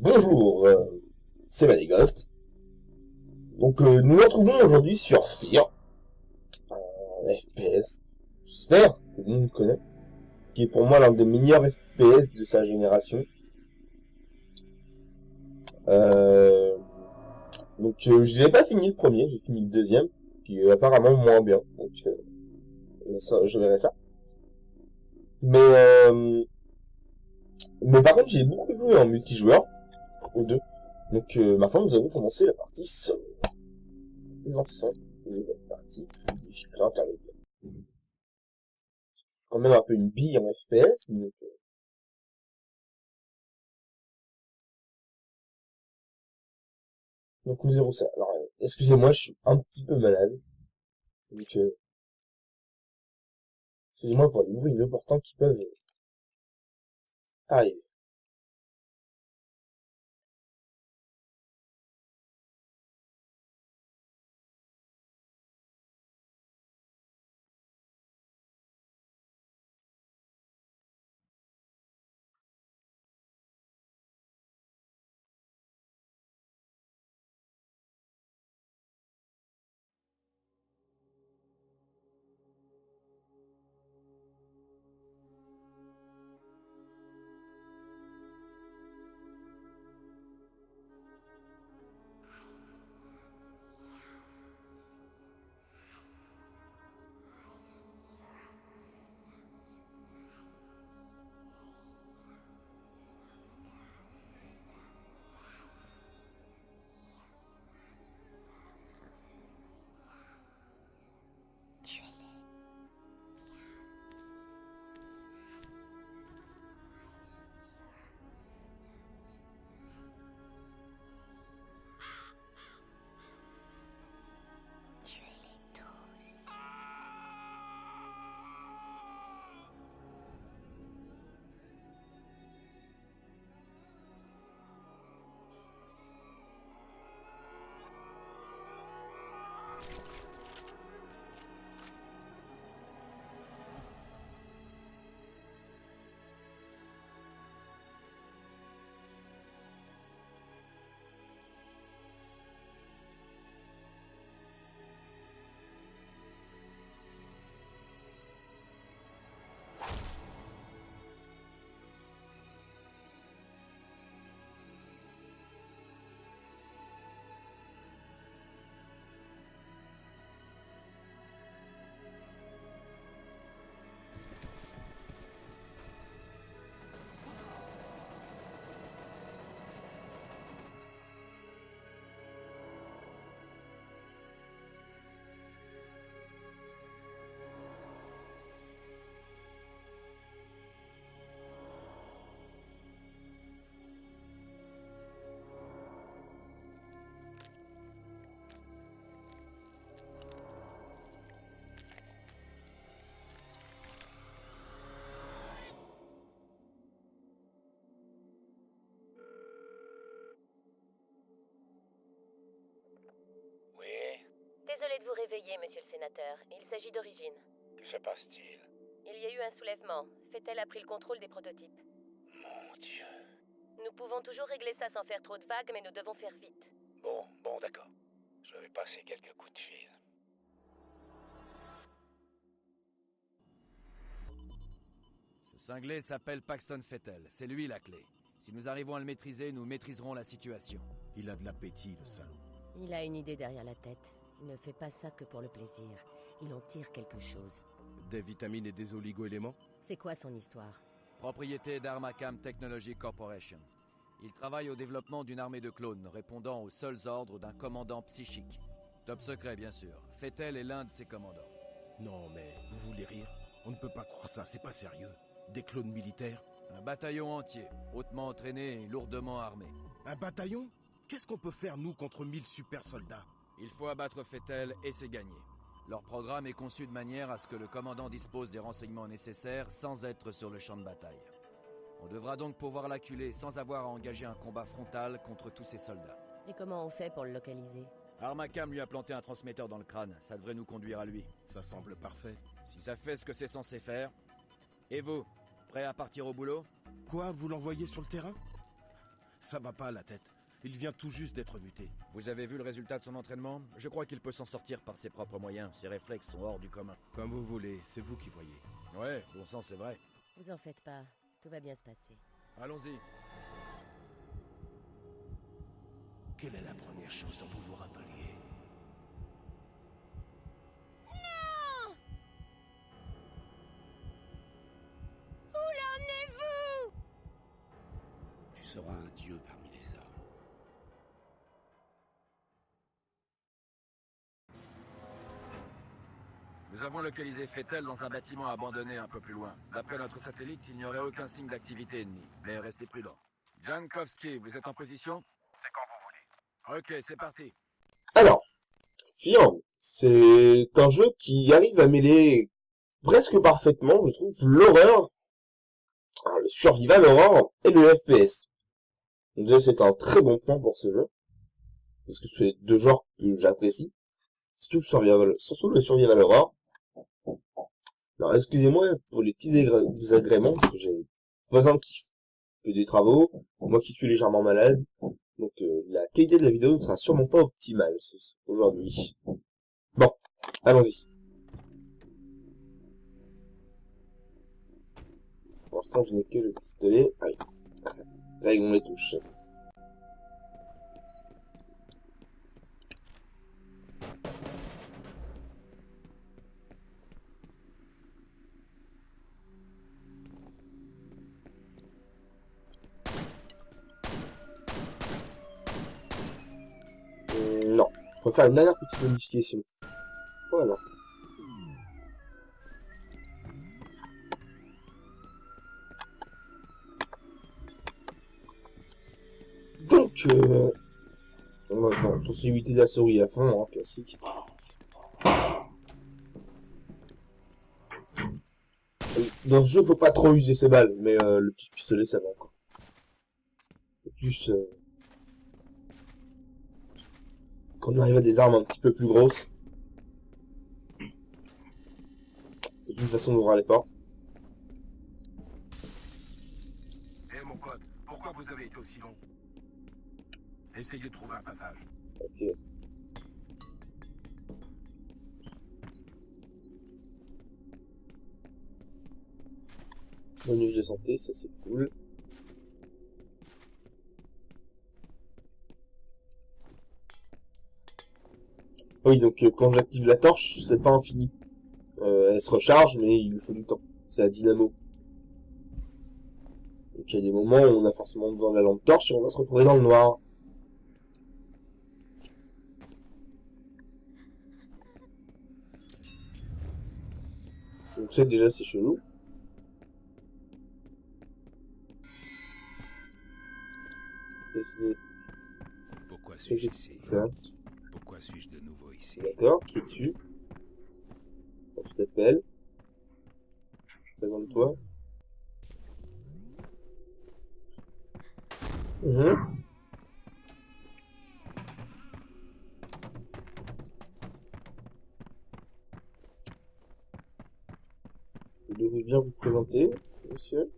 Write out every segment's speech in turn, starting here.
Bonjour, c'est Manighost. Donc nous nous retrouvons aujourd'hui sur Fear, un FPS, j'espère que tout le monde connaît, qui est pour moi l'un des meilleurs FPS de sa génération. Euh, je n'ai pas fini le premier, j'ai fini le deuxième, qui est apparemment moins bien, donc je verrai ça. Mais, euh, mais par contre j'ai beaucoup joué en multijoueur, aux deux. Donc maintenant nous allons commencer la partie solo. Lançons une nouvelle partie, difficulté intermédiaire. Quand même un peu une bille en FPS, donc nous verrons ça. Alors, excusez-moi, je suis un petit peu malade, donc excusez-moi pour les bruits inopportuns qui peuvent arriver. Oui, Désolé de vous réveiller, monsieur le sénateur. Il s'agit d'Origine. que se passe-t-il? Il y a eu un soulèvement. Fettel a pris le contrôle des prototypes. Mon Dieu. Nous pouvons toujours régler ça sans faire trop de vagues, mais nous devons faire vite. Bon, d'accord. Je vais passer quelques coups de fil. Ce cinglé s'appelle Paxton Fettel. C'est lui la clé. Si nous arrivons à le maîtriser, nous maîtriserons la situation. Il a de l'appétit, le salaud. Il a une idée derrière la tête. Il ne fait pas ça que pour le plaisir. Il en tire quelque chose. Des vitamines et des oligo-éléments? C'est quoi son histoire? Propriété d'Armacam Technology Corporation. Il travaille au développement d'une armée de clones répondant aux seuls ordres d'un commandant psychique. Top secret, bien sûr. Fettel est l'un de ses commandants. Non, mais vous voulez rire? On ne peut pas croire ça, c'est pas sérieux. Des clones militaires? Un bataillon entier, hautement entraîné et lourdement armé. Un bataillon? Qu'est-ce qu'on peut faire, nous, contre 1000 super soldats? Il faut abattre Fettel et c'est gagné. Leur programme est conçu de manière à ce que le commandant dispose des renseignements nécessaires sans être sur le champ de bataille. On devra donc pouvoir l'acculer sans avoir à engager un combat frontal contre tous ses soldats. Et comment on fait pour le localiser? Armacam lui a planté un transmetteur dans le crâne, ça devrait nous conduire à lui. Ça semble parfait. Si ça fait ce que c'est censé faire... Et vous, prêt à partir au boulot? Quoi, vous l'envoyez sur le terrain? Ça va pas à la tête. Il vient tout juste d'être muté. Vous avez vu le résultat de son entraînement? Je crois qu'il peut s'en sortir par ses propres moyens. Ses réflexes sont hors du commun. Comme vous voulez, c'est vous qui voyez. Ouais, bon sang, c'est vrai. Vous en faites pas, tout va bien se passer. Allons-y. Quelle est la première chose dont vous vous rappeliez? Tu seras un dieu parmi les hommes. Nous avons localisé Fettel dans un bâtiment abandonné un peu plus loin. D'après notre satellite, il n'y aurait aucun signe d'activité ennemie. Mais restez prudent. Jankowski, vous êtes en position? C'est quand vous voulez. Ok, c'est parti. Alors, Fear, c'est un jeu qui arrive à mêler presque parfaitement, je trouve, l'horreur, le survival horror et le FPS. Donc déjà, c'est un très bon point pour ce jeu, parce que c'est deux genres que j'apprécie, surtout le survival horror. Alors, excusez-moi pour les petits désagréments, parce que j'ai un voisin qui fait des travaux, moi qui suis légèrement malade, donc la qualité de la vidéo ne sera sûrement pas optimale aujourd'hui. Bon, allons-y. Pour l'instant, je n'ai que le pistolet. Allez, réglons les touches. Non, on va faire une dernière petite modification. Voilà. Donc, on va faire sensibilité de la souris à fond, hein, classique. Dans ce jeu, faut pas trop user ses balles, mais le petit pistolet, ça va encore. Et plus, quand on arrive à des armes un petit peu plus grosses, c'est une façon d'ouvrir les portes. Eh mon pote, pourquoi vous avez été aussi long? Essayez de trouver un passage. Ok. Bonus de santé, ça c'est cool. Oui, donc quand j'active la torche, c'est pas infini. Elle se recharge, mais il lui faut du temps. C'est la dynamo. Donc il y a des moments où on a forcément besoin de la lampe torche et on va se retrouver dans le noir. Donc ça déjà c'est chelou. Pourquoi Qu'est-ce suis-je que ici? c'est ça? Pourquoi suis-je de nouveau ici? D'accord, qui es-tu? On t'appelle. Présente-toi. Vous devez bien vous présenter, monsieur.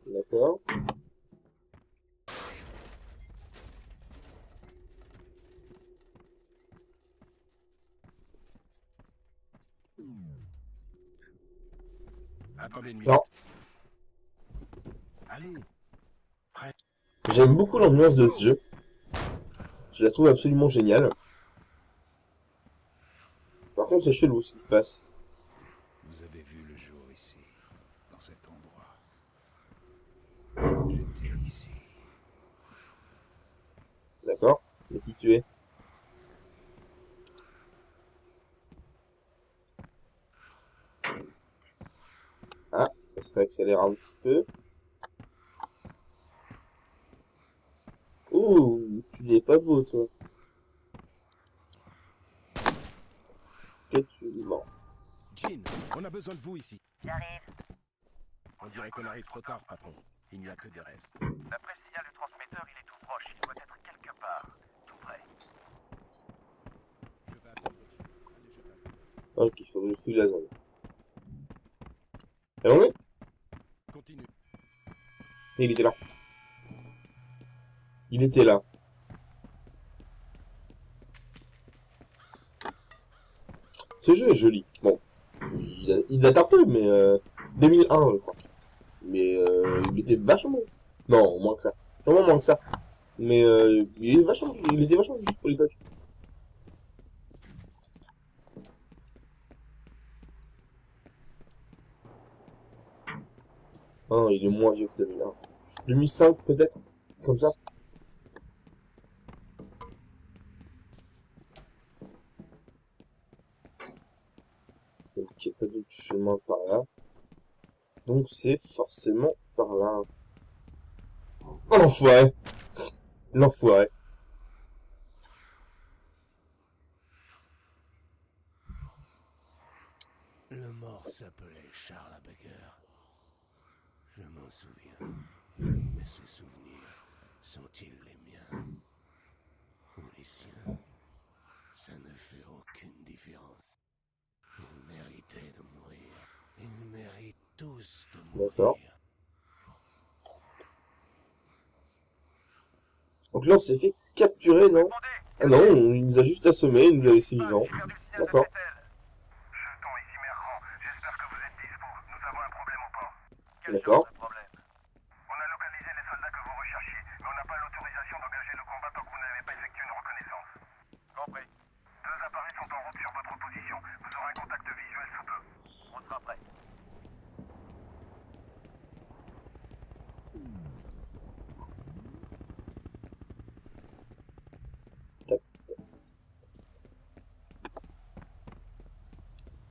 D'accord. Attendez une minute. Non. Allez. J'aime beaucoup l'ambiance de ce jeu. Je la trouve absolument géniale. Par contre, c'est chelou ce qui se passe. Vous avez vu le jour ici, dans cet endroit. J'étais ici. D'accord. Mais qui tu es? Ah, ça serait accéléré un petit peu. Ouh, tu n'es pas beau, toi. Que tu mens. Jean, on a besoin de vous ici. J'arrive. On dirait qu'on arrive trop tard, patron. Il n'y a que des restes. D'après le signal du transmetteur, il est tout proche. Il doit être quelque part. Tout près. Je vais attendre. Allez, je t'attends. Ok, il faut que je fouille la zone. Elle en est? Continue. Il était là. Il était là. Ce jeu est joli. Bon, il date un peu, mais 2001, je crois. Mais il était vachement... Non, moins que ça. Vraiment moins que ça. Mais il était vachement joli pour l'époque. Oh, il est moins vieux que 2001. 2005 peut-être? Comme ça? Donc il n'y a pas d'autre chemin par là. Donc c'est forcément par là. Oh l'enfoiré! L'enfoiré. Le mort s'appelait Charles Abeger. Je m'en souviens. Mais ces souvenirs sont-ils les miens? Ou les siens? Ça ne fait aucune différence. Ils méritaient de mourir. Ils méritent tous de mourir. D'accord. Donc là on s'est fait capturer, non? Ah non, il nous a juste assommés, il nous a laissé vivants. D'accord. Jeton ici Merran. J'espère que vous êtes dispo. Nous avons un problème au port. D'accord. On a localisé les soldats que vous recherchiez, mais on n'a pas l'autorisation d'engager le combat tant que vous n'avez pas effectué une reconnaissance. Compris. 2 appareils sont en route sur votre position. Vous aurez un contact visuel sous peu. On sera prêt.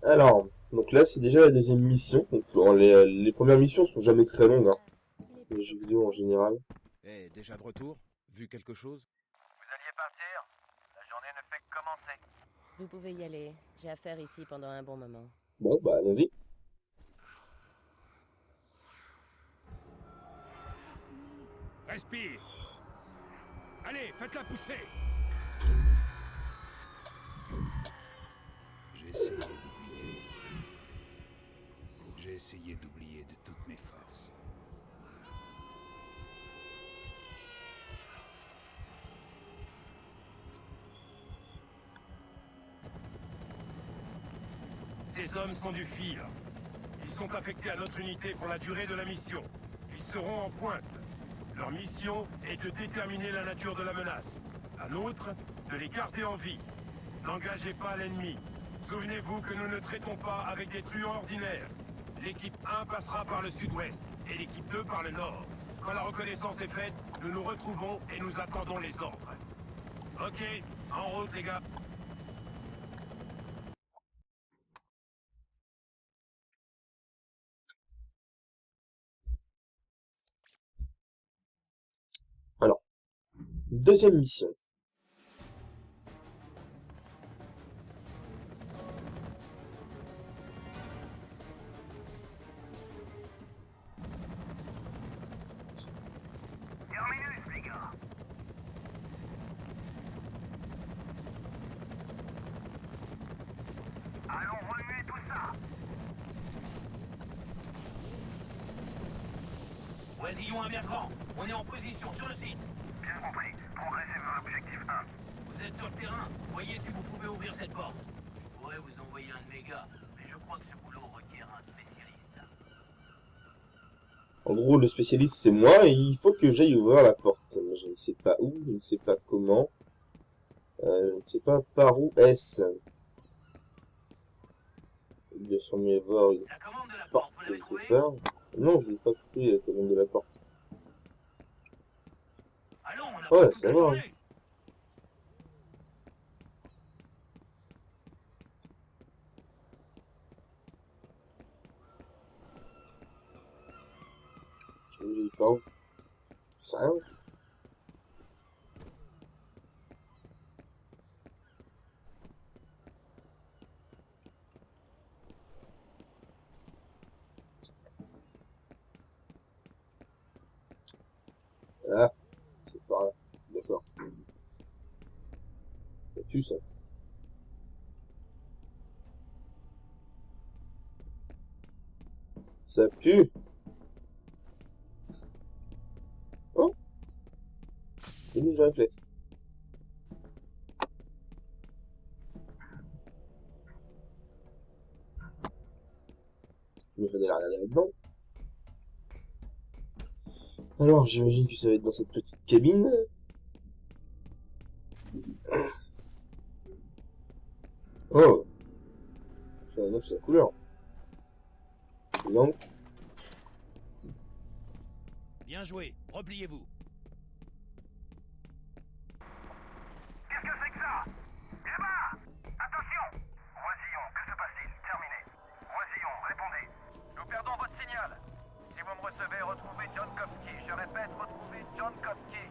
Alors, donc là c'est déjà la deuxième mission. Donc bon, les premières missions sont jamais très longues, hein. Les jeux vidéo en général. Eh, déjà de retour? Vu quelque chose? Vous alliez partir? La journée ne fait que commencer. Vous pouvez y aller. J'ai affaire ici pendant un bon moment. Bon, bah allons-y. Respire! Allez, faites-la pousser! J'ai essayé d'oublier. J'ai essayé d'oublier de toutes mes forces. Ces hommes sont du fil. Ils sont affectés à notre unité pour la durée de la mission. Ils seront en pointe. Leur mission est de déterminer la nature de la menace. La nôtre, de les garder en vie. N'engagez pas l'ennemi. Souvenez-vous que nous ne traitons pas avec des truands ordinaires. L'équipe 1 passera par le sud-ouest et l'équipe 2 par le nord. Quand la reconnaissance est faite, nous nous retrouvons et nous attendons les ordres. Ok, en route les gars. Alors, deuxième mission. Terminus, les gars. Allons remuer tout ça. Oisillon un bien grand. On est en position sur le site. Bien compris. Progressez vers l'objectif 1. Vous êtes sur le terrain. Voyez si vous pouvez ouvrir cette porte. Je pourrais vous envoyer un de mes gars, mais je crois que ce boulot requiert un spécialiste. En gros, le spécialiste c'est moi et il faut que j'aille ouvrir la porte. Mais je ne sais pas où, je ne sais pas comment. Je ne sais pas par où est-ce. Il doit sûrement y avoir une La commande de la porte porte, vous l'avez quelque trouvée? part. Non, je n'ai pas pris la commande de la porte. Allons, on a Ouais, pas toute ça la va. journée. Je sais pas où. C'est rien. Ah, c'est par là. D'accord. Ça pue ça. Ça pue. Oh. Une de réflexe. Je me faisais la regarder là-dedans. Alors, j'imagine que ça va être dans cette petite cabine. Oh. Ça annonce la couleur. Donc. Bien joué, repliez-vous. Qu'est-ce que c'est que ça? Là-bas! Attention! Oisillon, que se passe-t-il? Terminé. Oisillon, répondez. Nous perdons votre signal. Si vous me recevez, retrouvez John Kofsky. Je répète, retrouvez John Kofsky.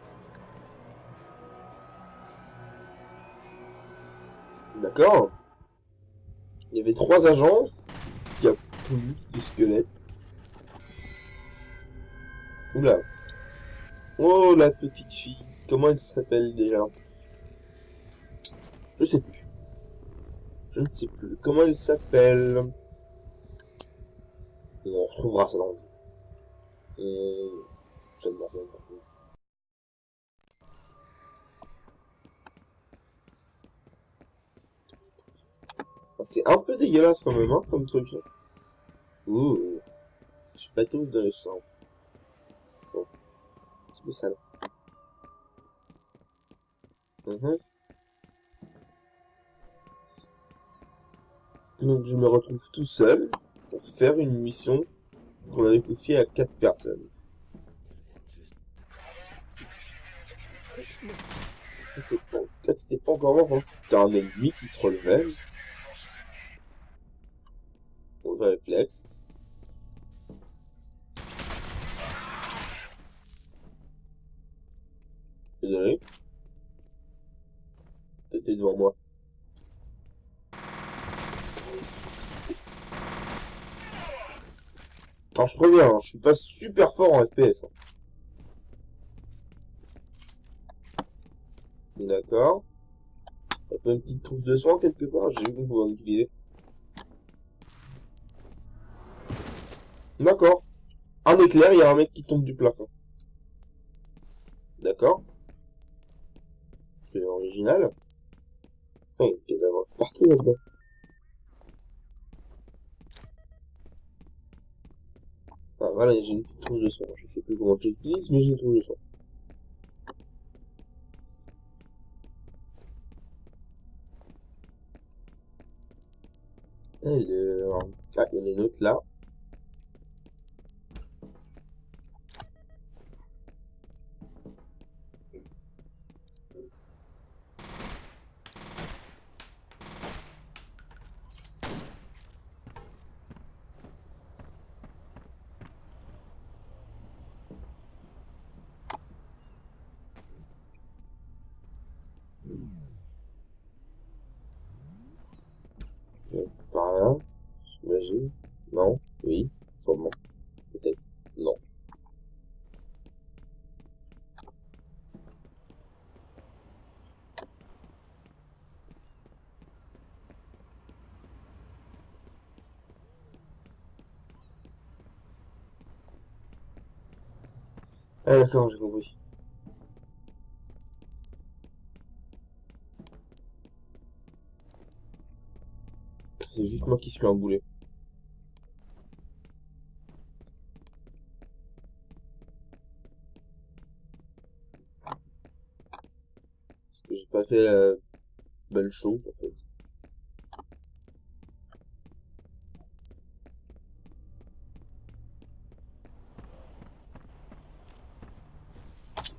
D'accord. Il y avait 3 agents qui a pondu des squelettes. Oula. Oh, la petite fille. Comment elle s'appelle déjà? Je sais plus. Je ne sais plus. Comment elle s'appelle? On retrouvera ça dans le jeu. Ça ne m'en pas. C'est un peu dégueulasse quand même, hein, comme truc. Ouh. Je pas tous dans le sang. Bon. C'est ça. Donc je me retrouve tout seul pour faire une mission qu'on avait confiée à 4 personnes. C'était pas encore moi, c'était un ennemi qui se relevait. Mauvais réflexe. Désolé. T'étais devant moi. Alors je préviens, hein, je suis pas super fort en FPS. Hein. D'accord. T'as pas une petite trousse de soin quelque part? J'ai vu qu'on pouvait en utiliser. D'accord. Un éclair, il y a un mec qui tombe du plafond. D'accord. C'est original. Oh, il y a des cadavres partout là-dedans. Ah voilà, j'ai une petite trousse de soin. Je sais plus comment je l'utilise, mais j'ai une trousse de soin. Alors... Ah, il y en a une autre là. Par là, j'imagine. Non, oui, sûrement. Peut-être, non. Ah d'accord, j'ai compris. C'est juste moi qui suis un boulet. Parce que j'ai pas fait la bonne chose en fait.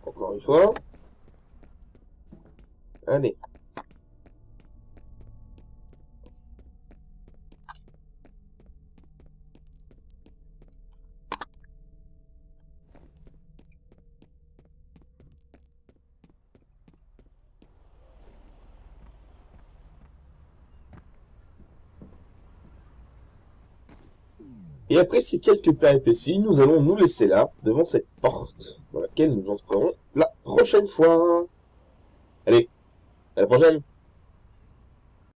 Encore une fois. Allez. Et après ces quelques péripéties, nous allons nous laisser là, devant cette porte, dans laquelle nous entrerons la prochaine fois. Allez, à la prochaine!